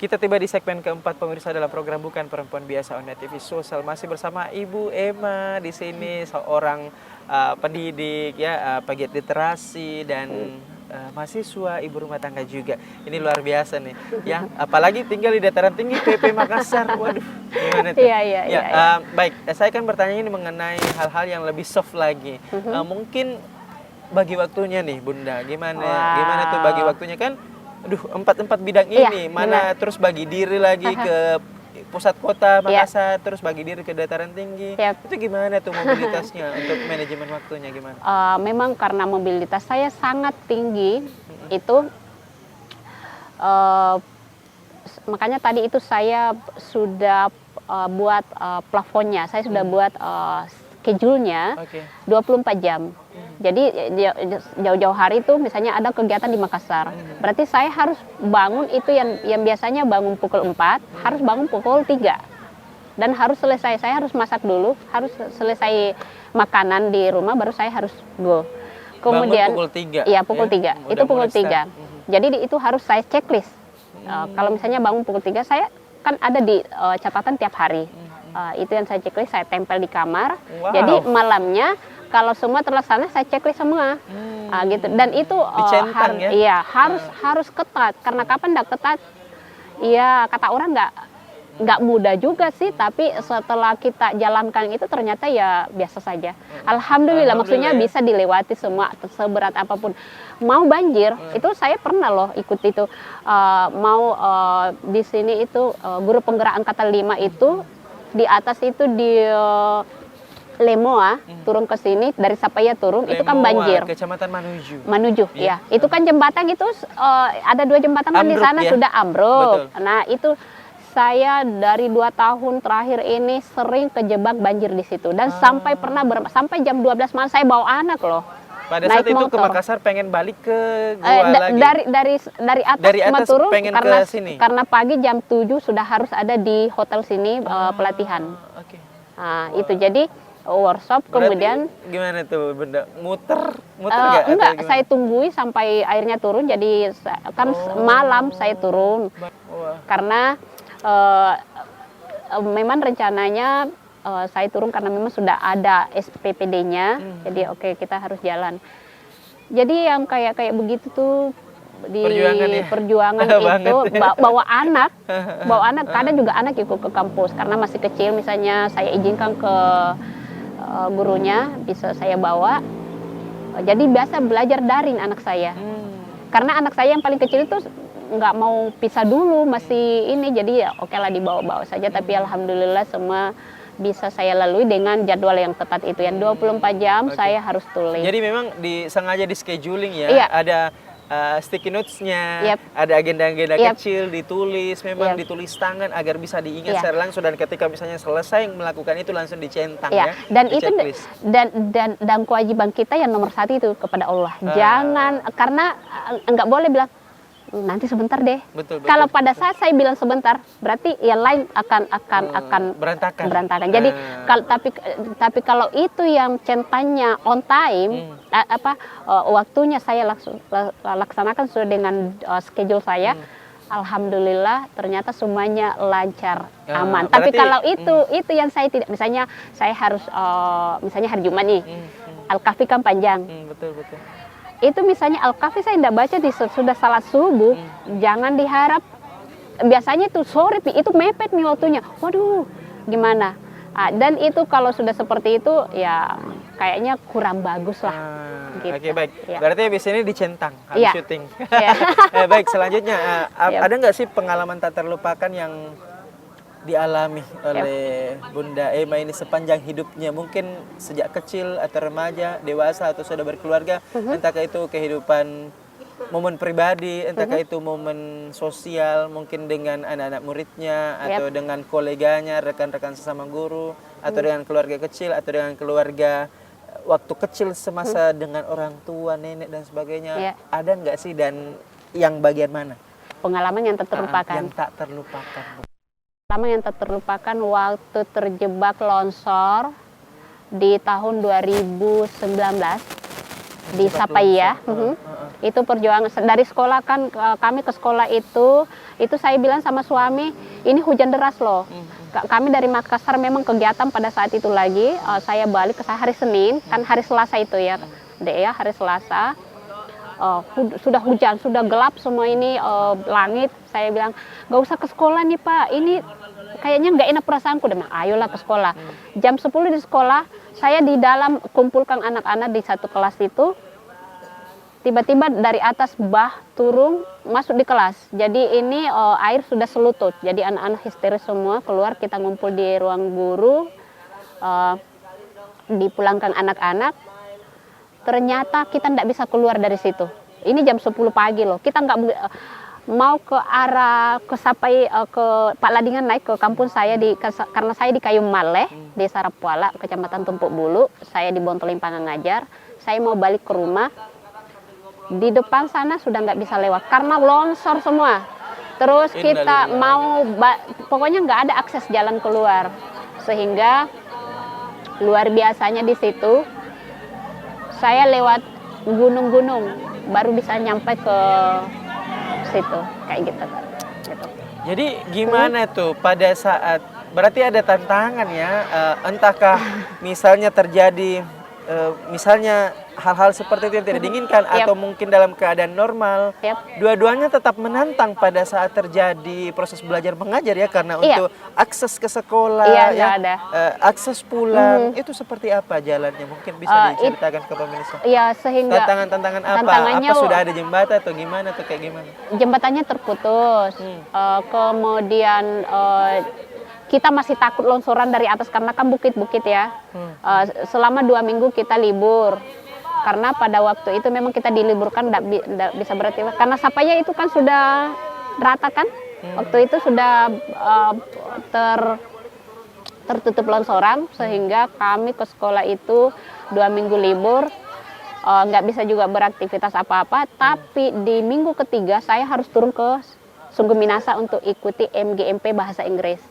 Kita tiba di segmen keempat pemirsa dalam program Bukan Perempuan Biasa on TV Sosial. Masih bersama Ibu Emma di sini, seorang pendidik ya, pegiat literasi dan mahasiswa, ibu rumah tangga juga. Ini luar biasa nih ya, apalagi tinggal di dataran tinggi PP Makassar. Waduh, gimana tuh? Iya. Baik, saya kan bertanya ini mengenai hal-hal yang lebih soft lagi. Mungkin bagi waktunya nih Bunda, gimana tuh bagi waktunya kan? Aduh, empat bidang ini, mana benar. Terus bagi diri lagi ke pusat kota Makassar, terus bagi diri ke dataran tinggi. Itu gimana tuh mobilitasnya untuk manajemen waktunya gimana? Memang karena mobilitas saya sangat tinggi, itu makanya tadi itu saya sudah buat plafonnya, saya sudah buat schedule-nya 24 jam. Jadi jauh-jauh hari itu misalnya ada kegiatan di Makassar. Berarti saya harus bangun itu yang biasanya bangun pukul 4, harus bangun pukul 3. Dan harus selesai, saya harus masak dulu, harus selesai makanan di rumah baru saya harus go. Kemudian bangun pukul 3. Iya, pukul 3. Itu pukul 3. Jadi itu harus saya checklist. Kalau misalnya bangun pukul 3, saya kan ada di catatan tiap hari. Itu yang saya checklist, saya tempel di kamar. Jadi malamnya kalau semua terlaksana saya checklist semua, gitu. Dan itu harus ketat. Karena kapan nggak ketat, ya kata orang nggak mudah juga sih. Tapi setelah kita jalankan itu ternyata ya biasa saja. Alhamdulillah maksudnya ya. Bisa dilewati semua seberat apapun. Mau banjir, itu saya pernah loh ikut itu. Di sini itu guru penggerak angkatan 5 itu di atas itu di Lemoa, turun ke sini dari Sapaya turun, itu kan banjir. Kecamatan Manuju, ya. Itu kan jembatan itu ada 2 jembatan kan di sana sudah ambruk. Betul. Nah itu saya dari 2 tahun terakhir ini sering kejebak banjir di situ dan sampai sampai jam 12 malam saya bawa anak loh. Pada saat itu ke Makassar pengen balik ke Goa lagi. Dari atas turun pengen ke sini. Karena pagi jam 7 sudah harus ada di hotel sini pelatihan. Nah, itu jadi workshop. Berarti kemudian gimana tuh Bunda? Muter nggak? Enggak, saya tunggui sampai airnya turun. Jadi kan malam saya turun. Karena memang rencananya saya turun karena memang sudah ada SPPD-nya. Jadi oke, kita harus jalan. Jadi yang kayak begitu tuh di perjuangan itu bawa anak kadang juga anak ikut ke kampus karena masih kecil. Misalnya saya izinkan ke gurunya bisa saya bawa, jadi biasa belajar daring anak saya. Karena anak saya yang paling kecil itu nggak mau pisah dulu, masih ini, jadi ya oke lah dibawa-bawa saja. Tapi alhamdulillah semua bisa saya lalui dengan jadwal yang ketat itu, yang 24 jam saya harus tulis. Jadi memang sengaja di scheduling ya, ada sticky notes-nya, ada agenda-agenda kecil ditulis, memang ditulis tangan agar bisa diingat secara langsung, dan ketika misalnya selesai melakukan itu langsung dicentang ya. Dan itu dan kewajiban kita yang nomor 1 itu kepada Allah. Jangan, karena nggak boleh bilang nanti sebentar deh. Betul. Kalau pada saat saya bilang sebentar, berarti yang lain akan berantakan. Jadi tapi kalau itu yang centangnya on time, waktunya saya laksanakan sesuai dengan schedule saya. Alhamdulillah ternyata semuanya lancar, aman. Tapi kalau itu yang saya tidak, misalnya saya harus misalnya hari Jumat nih, Al-Kahfi kan panjang. Betul. Itu misalnya Al-Kahfi saya tidak baca sudah salat subuh, jangan diharap. Biasanya itu sore, itu mepet nih waktunya. Waduh, gimana? Dan itu kalau sudah seperti itu ya kayaknya kurang bagus lah. Gitu. Oke, baik. Berarti habis ini dicentang, habis syuting. Baik, selanjutnya ada nggak sih pengalaman tak terlupakan yang dialami oleh Bunda Emma ini sepanjang hidupnya, mungkin sejak kecil atau remaja, dewasa atau sudah berkeluarga, entahkah itu kehidupan momen pribadi, entahkah itu momen sosial, mungkin dengan anak-anak muridnya atau dengan koleganya, rekan-rekan sesama guru, atau dengan keluarga kecil, atau dengan keluarga waktu kecil semasa dengan orang tua, nenek dan sebagainya. Ada nggak sih, dan yang bagian mana? Pengalaman yang tak terlupakan. Yang tak terlupakan. Pengalaman yang tak terlupakan waktu terjebak longsor di tahun 2019 di Sapaya. Itu perjuangan dari sekolah kan, kami ke sekolah itu saya bilang sama suami, ini hujan deras loh. Kami dari Makassar memang kegiatan pada saat itu lagi, saya balik ke hari Senin, kan hari Selasa itu ya, Dek ya, hari Selasa. Sudah hujan, sudah gelap semua ini langit. Saya bilang, gak usah ke sekolah nih Pak, ini kayaknya nggak enak perasaanku. Dia bilang, ayolah ke sekolah. Jam 10 di sekolah, saya di dalam kumpulkan anak-anak di satu kelas itu. Tiba-tiba dari atas turun masuk di kelas. Jadi ini air sudah selutut. Jadi anak-anak histeris semua keluar, kita ngumpul di ruang guru, dipulangkan anak-anak. Ternyata kita tidak bisa keluar dari situ. Ini jam 10 pagi loh. Kita nggak mau ke arah ke Pak Ladingan, naik ke kampung saya karena saya di Kayu Maleh, Desa Rapuala, Kecamatan Tumpuk Bulu. Saya di Bontoling Pangangajar. Saya mau balik ke rumah. Di depan sana sudah nggak bisa lewat karena longsor semua. Terus kita pokoknya nggak ada akses jalan keluar. Sehingga luar biasanya di situ, saya lewat gunung-gunung baru bisa nyampe ke situ, kayak gitu. Jadi gimana tuh pada saat, berarti ada tantangan ya, entahkah misalnya terjadi misalnya hal-hal seperti itu yang tidak diinginkan, atau mungkin dalam keadaan normal, dua-duanya tetap menantang pada saat terjadi proses belajar mengajar ya, karena untuk akses ke sekolah, akses pulang, itu seperti apa jalannya? Mungkin bisa diceritakan ke pemirsa. Iya, sehingga tantangan apa sudah ada jembatan atau gimana atau kayak gimana? Jembatannya terputus, kemudian kita masih takut longsoran dari atas karena kan bukit-bukit ya. Selama 2 minggu kita libur. Karena pada waktu itu memang kita diliburkan, tidak bisa beraktivitas. Karena Sapaya itu kan sudah rata kan. Waktu itu sudah tertutup longsoran. Sehingga kami ke sekolah itu 2 minggu libur. Nggak bisa juga beraktivitas apa-apa. Tapi di minggu ketiga saya harus turun ke Sungguh Minasa untuk ikuti MGMP Bahasa Inggris.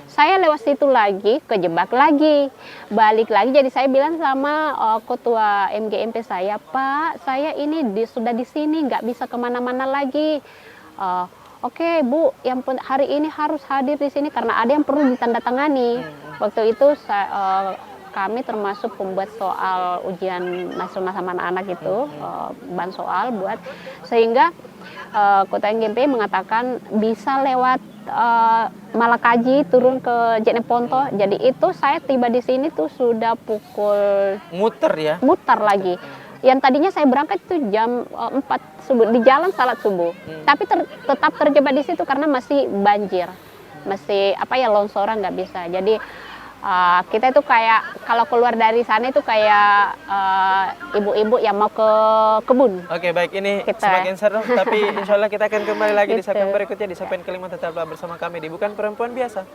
Saya lewat situ lagi, kejebak lagi, balik lagi. Jadi saya bilang sama ketua MGMP saya, Pak, saya ini sudah di sini, nggak bisa kemana-mana lagi. Oke, Bu, yang hari ini harus hadir di sini karena ada yang perlu ditandatangani. Waktu itu kami termasuk pembuat soal ujian nasional sama anak-anak itu, ban soal buat, sehingga Kota MGMP mengatakan bisa lewat Malakaji turun ke Jeneponto. Jadi itu saya tiba di sini tuh sudah pukul muter lagi. Yang tadinya saya berangkat itu jam 4 subuh, di jalan salat subuh. Tapi tetap terjebak di situ karena masih banjir. Masih longsoran, nggak bisa. Jadi kita itu kayak kalau keluar dari sana itu kayak ibu-ibu yang mau ke kebun. Oke, baik, ini semakin seru, tapi insya Allah kita akan kembali lagi di segmen berikutnya, di segmen kelima. Tetaplah bersama kami di Bukan Perempuan Biasa.